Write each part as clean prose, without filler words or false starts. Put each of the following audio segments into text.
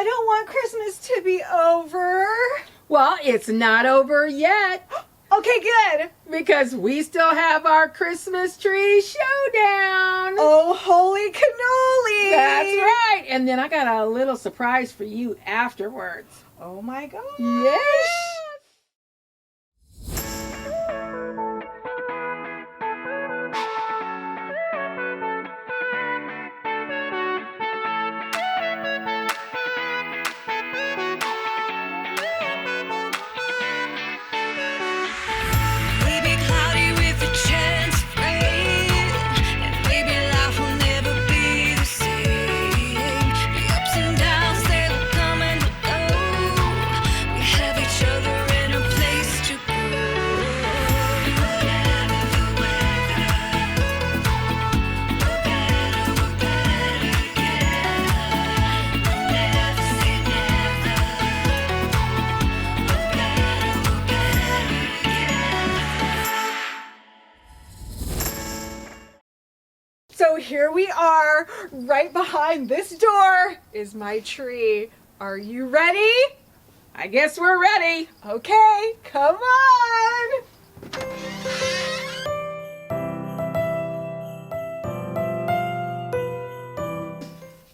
don't want Christmas to be over. Well, it's not over yet. Okay, good. Because we still have our Christmas Tree Showdown. Oh, holy cannoli. That's right. And then I got a little surprise for you afterwards. Oh my God. Yes. So here we are. Right behind this door is my tree. Are you ready? I guess we're ready. Okay, come on.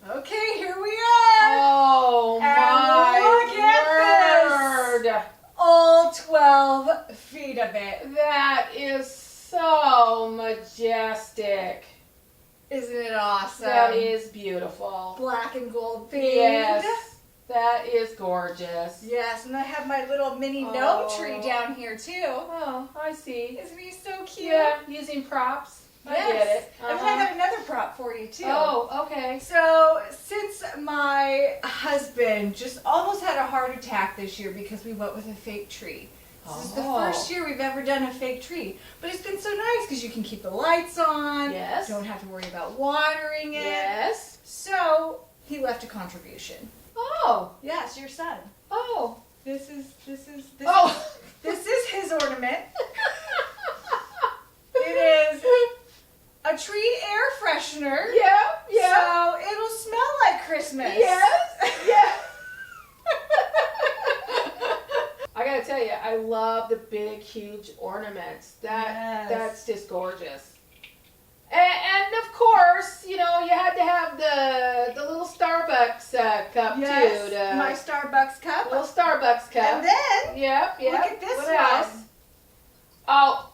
Okay, here we are. Oh, And my look at word. All 12 feet of it. That is so majestic. Isn't it awesome? That is beautiful. Black and gold themed. Yes, that is gorgeous. Yes, and I have my little mini gnome Oh. tree down here too. Oh, I see. Isn't he so cute? Yeah, using props. I Yes. get it. And then I have another prop for you too. Oh, okay. So, since my husband just almost had a heart attack this year because we went with a fake tree. This is the first year we've ever done a fake tree. But it's been so nice because you can keep the lights on. Yes. Don't have to worry about watering it. Yes. So, he left a contribution. Oh. Yes, your son. Oh. This is Oh. this is his ornament. It is a tree air freshener. Yeah, yeah. So it'll smell like Christmas. Yes, yeah. I gotta tell you, I love the big, huge ornaments. That's just gorgeous. And of course, you know, you had to have the little Starbucks cup Yes, too. my Starbucks cup. Little Starbucks cup. And then, Yep. look at this What one. else? Oh,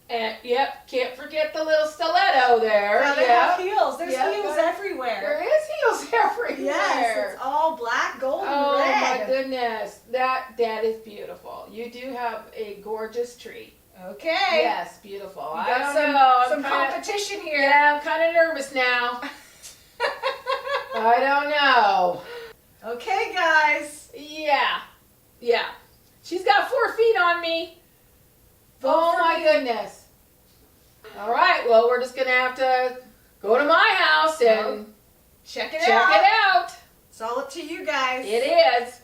and yep, can't forget the little stiletto there. now they have heels. There's Yep, heels there everywhere. is heels everywhere. Yes, it's all black, gold, Oh and my red. goodness, that is beautiful. You do have a gorgeous tree. Okay. Yes, beautiful. We I got don't know. some I'm kinda, competition here. yeah, I'm kind of nervous now. I don't know. Okay, guys. Yeah. She's got 4 feet on me. Vote for my me. goodness. All right. Well, we're just gonna have to go to my house and Check it check out. it out. It's all up to you guys. It is.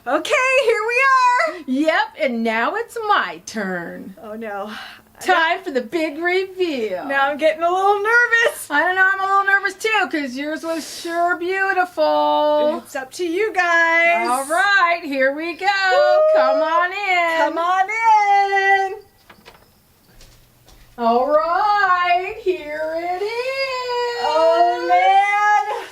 Okay, here we are. Yep. And now it's my turn. Oh no. Time for the big reveal. Now I'm getting a little nervous. I don't know, I'm a little nervous too because yours was sure beautiful. It's up to you guys. All right, here we go. Woo! Come on in. Come on in. All right, here it is. Oh man.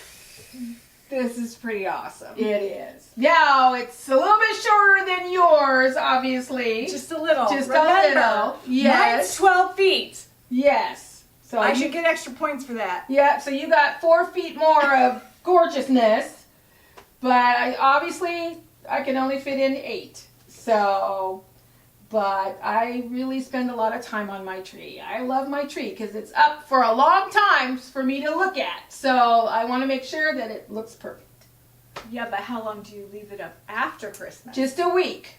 This is pretty awesome. It is. Now, it's a little bit shorter than yours, obviously. Just a little. Just a Remember, little. Yes. Mine's 12 feet. Yes. So I you should get extra points for that. Yeah, so you got 4 feet more of gorgeousness, but obviously I can only fit in 8. So, but I really spend a lot of time on my tree. I love my tree because it's up for a long time for me to look at. So I want to make sure that it looks perfect. Yeah, but how long do you leave it up after Christmas? Just a week.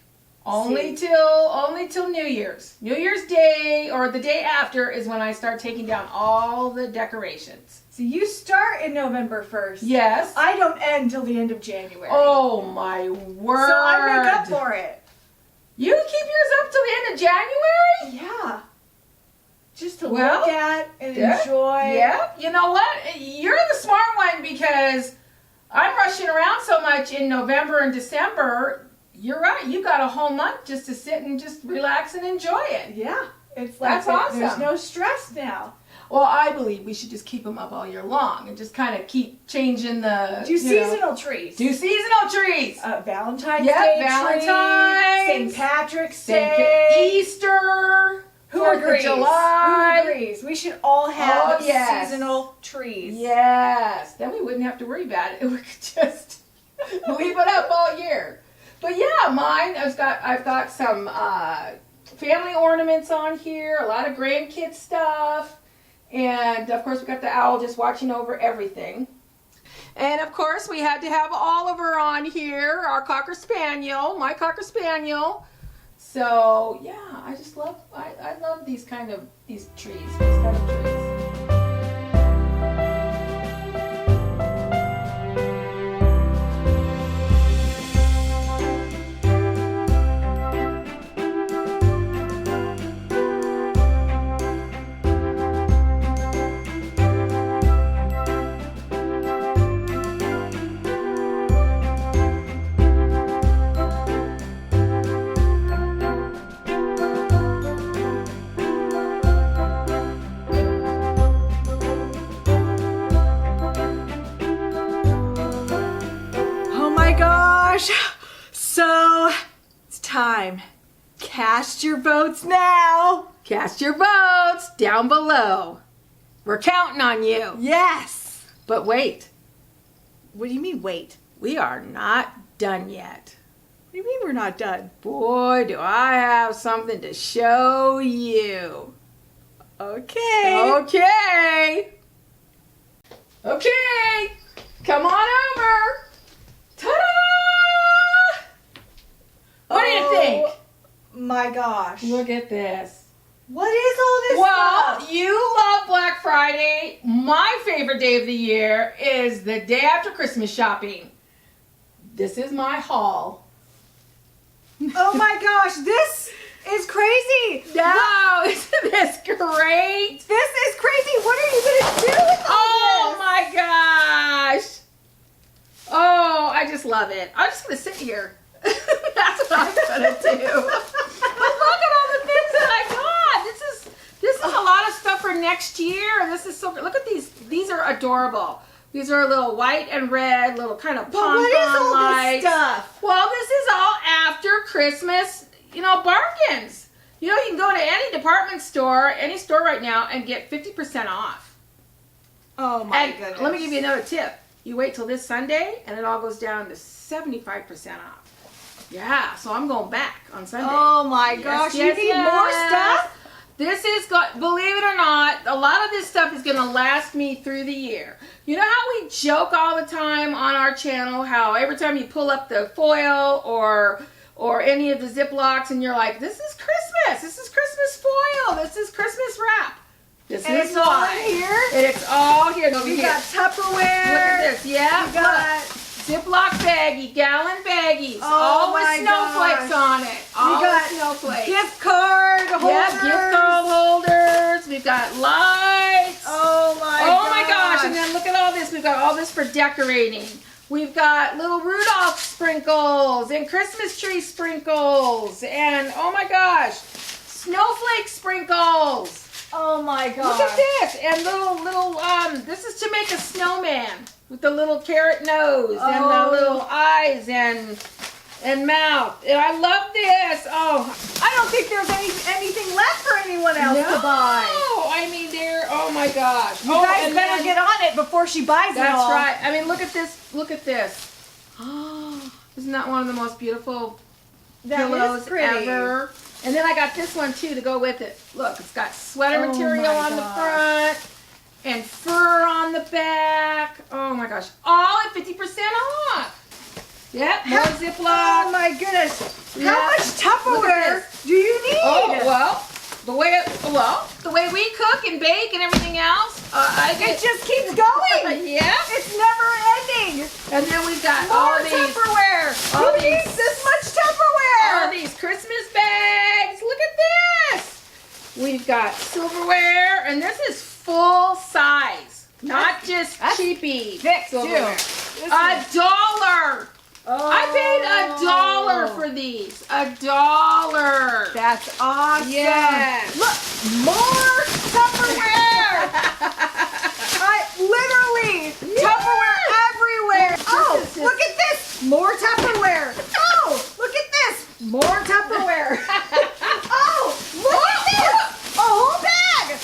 Only till New Year's. New Year's Day or the day after is when I start taking down all the decorations. So you start in November 1st. Yes. I don't end till the end of January. Oh my word. So I make up for it. You keep yours up till the end of January? Yeah. Just to look at and enjoy. Yeah. You know what? You're the smart one because I'm rushing around so much in November and December. You're right. You got a whole month just to sit and just relax and enjoy it. Yeah. It's like that's awesome. There's no stress now. Well, I believe we should just keep them up all year long and just kind of keep changing the... Do seasonal trees. Do seasonal trees. Valentine's Day Valentine's. tree. St. Patrick's Day. Easter. Who agrees? July. Who agrees? We should all have seasonal trees. Yes. Then we wouldn't have to worry about it. We could just leave it up all year. But yeah, mine, I've got some family ornaments on here, a lot of grandkid stuff, and of course we got the owl just watching over everything. And of course we had to have Oliver on here, our Cocker Spaniel, my Cocker Spaniel. So yeah, I just love, I love these trees, these kind of trees. So, it's time. Cast your votes now. Cast your votes down below. We're counting on you. Yes. But wait. What do you mean, wait? We are not done yet. What do you mean we're not done? Boy, do I have something to show you. Okay. Okay. Come on over. Ta-da! What do you think? My gosh. Look at this. What is all this Well, stuff? you love Black Friday. My favorite day of the year is the day after Christmas shopping. This is my haul. Oh my gosh, this is crazy. No, isn't this great? This is crazy. What are you going to do with all Oh this? my gosh. Oh, I just love it. I'm just going to sit here. That's what I'm going to do. But look at all the things that I got. This is a lot of stuff for next year. This is so good. Look at these. These are adorable. These are little white and red, little kind of pom-pom What is all lights. this stuff? Well, this is all after Christmas, bargains. You can go to any department store, any store right now, and get 50% off. Oh my And goodness. let me give you another tip. You wait till this Sunday, and it all goes down to 75% off. Yeah, so I'm going back on Sunday. Oh my gosh, you need more stuff? This is, believe it or not, a lot of this stuff is going to last me through the year. You know how we joke all the time on our channel, how every time you pull up the foil or any of the Ziplocs and you're like, this is Christmas, this is Christmas foil, this is Christmas wrap. This And is it's all why. in here? And it's all here. We got Tupperware. Look at this, yeah. We got Ziploc baggie, gallon baggies, Oh all with my snowflakes gosh. on it. All got with snowflakes. gift card holders. Yeah, gift card holders. We've got lights. Oh my gosh. And then look at all this. We've got all this for decorating. We've got little Rudolph sprinkles and Christmas tree sprinkles. And oh my gosh, snowflake sprinkles. Oh my gosh. Look at this. And little, this is to make a snowman with the little carrot nose and the little eyes and and mouth. And I love this. Oh, I don't think there's anything left for anyone else to buy. No, I mean, oh my gosh. You guys better get on it before she buys it all. That's right. I mean, look at this. Look at this. Oh, isn't that one of the most beautiful pillows ever? And then I got this one too to go with it. Look, it's got sweater material on the front and fur on the back. Oh my gosh. All at 50% off. Yep, more Ziploc. Oh my goodness. How much Tupperware do you need? Oh, well, the way we cook and bake and everything else, it just keeps going. Yeah. It's never ending. And then we've got more all these Tupperware. Who needs this much Tupperware? All these Christmas bags. Look at this. We've got silverware, and this is full size, not just cheapy silverware. $1. Oh. I paid $1 for these. $1. That's awesome. Yes. Look, more Tupperware. Literally Tupperware everywhere. Oh, look at this. More Tupperware. Oh, look at this. More Tupperware. Oh, look at this. A whole bag.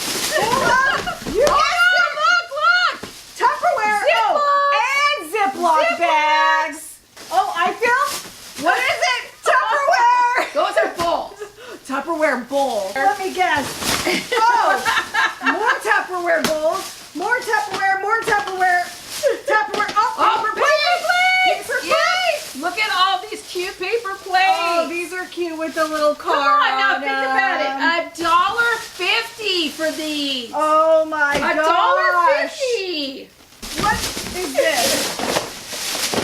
You guessed it. Look. Tupperware. Ziploc. Oh, and Ziploc bags. Oh, I feel. What is it? Tupperware. Those are bowls. Tupperware bowl. Let me guess. Oh, more Tupperware bowls. More Tupperware. More Tupperware. Tupperware. Oh, paper plates. Paper plates. Look at all these cute paper plates. Oh, these are cute with the little car. Come on, now on think about it. $1.50 for these. Oh my gosh. $1.50. What is this?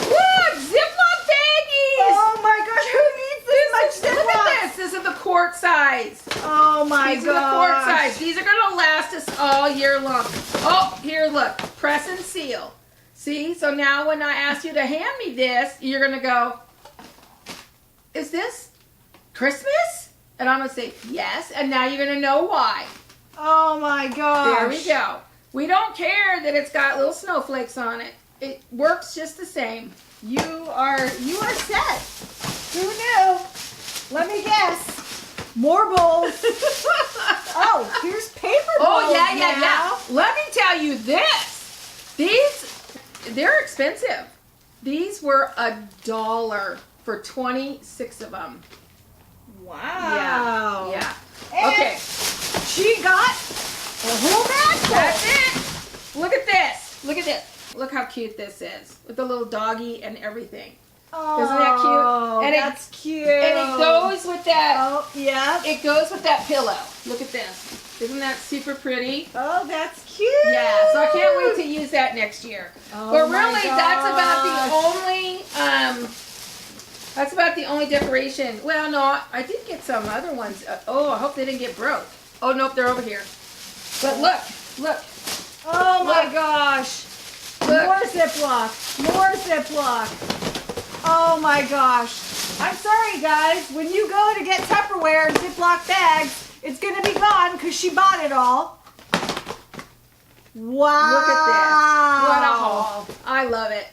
Look, Ziploc baggies. Oh my gosh, who needs this much Ziploc? Look at this. This is the quart size. Oh my gosh. These are the quart size. These are going to last us all year long. Oh, here, look. Press and seal. See? So now when I ask you to hand me this, you're going to go, is this Christmas? And I'm going to say, yes. And now you're going to know why. Oh my gosh. There we go. We don't care that it's got little snowflakes on it. It works just the same. You are set. Who knew? Let me guess. More bowls. Oh, here's paper bowls. Oh, yeah. now. Let me tell you this. They're expensive. These were $1 for 26 of them. Wow. Yeah. And Okay. she got a whole bag full. That's it. Look at this. Look at this. Look how cute this is with the little doggy and everything. Oh, Isn't that cute? And that's cute. And it goes with that. Oh, yeah. It goes with that pillow. Look at this. Isn't that super pretty? Oh, that's cute. Yeah. So I can't wait to use that next year. Oh, but my really, that's about gosh. the only. That's about the only decoration. Well, no, I did get some other ones. Oh, I hope they didn't get broke. Oh nope, they're over here. But look. Oh my gosh. Look. More Ziploc. More Ziploc. Oh my gosh. I'm sorry, guys. When you go to get Tupperware and Ziploc bags, it's going to be gone because she bought it all. Wow. Look at this. What a haul. I love it.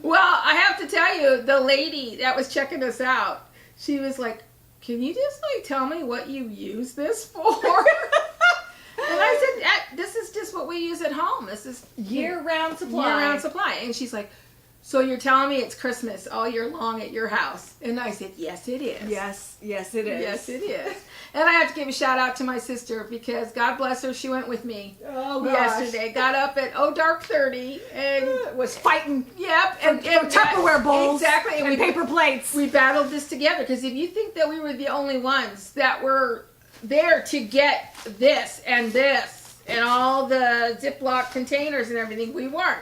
Well, I have to tell you, the lady that was checking us out, she was like, can you just tell me what you use this for? And I said, this is just what we use at home. This is Year-round supply. Year-round supply. And she's like, so you're telling me it's Christmas all year long at your house? And I said, yes, it is. Yes, it is. Yes, it is. And I have to give a shout out to my sister because God bless her, she went with me yesterday. Got up at dark 30 and was fighting. Yep, and Tupperware bowls. Exactly, and paper plates. We battled this together because if you think that we were the only ones that were there to get this and all the Ziploc containers and everything, we weren't.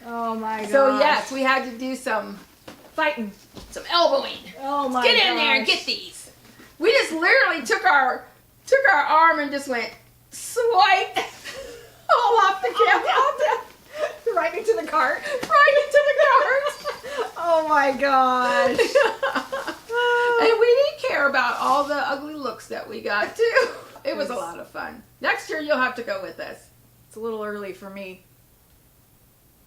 Oh my god. So yes, we had to do some fighting, some elbowing. Oh my god. Get in there and get these. We just literally took our arm and just went swipe all off the camera. Right into the cart. Right into the cart. Oh my gosh. And we didn't care about all the ugly looks that we got too. It was a lot of fun. Next year you'll have to go with us. It's a little early for me.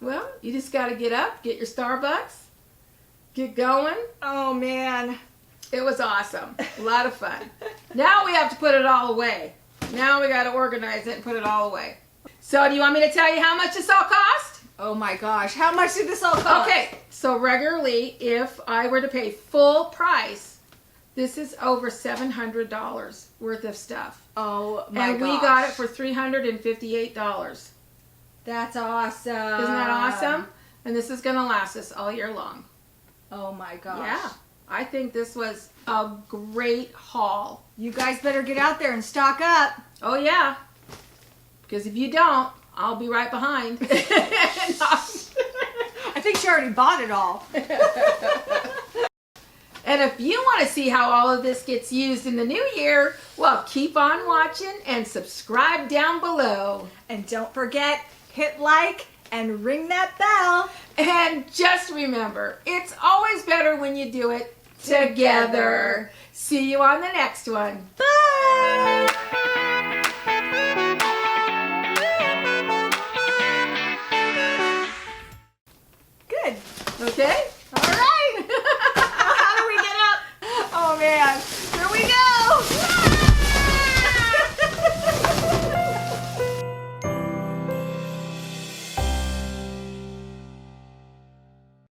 Well, you just got to get up, get your Starbucks, get going. Oh man. It was awesome. A lot of fun. Now we have to put it all away. Now we got to organize it and put it all away. So do you want me to tell you how much this all cost? Oh my gosh. How much did this all cost? Okay, so regularly, if I were to pay full price, this is over $700 worth of stuff. Oh my gosh. And we got it for $358. That's awesome. Isn't that awesome? And this is going to last us all year long. Oh my gosh. Yeah. I think this was a great haul. You guys better get out there and stock up. Oh, yeah. Because if you don't, I'll be right behind. I think she already bought it all. And if you want to see how all of this gets used in the new year, well, keep on watching and subscribe down below. And don't forget, hit like and ring that bell. And just remember, it's always better when you do it together. See you on the next one. Bye. Good. Okay?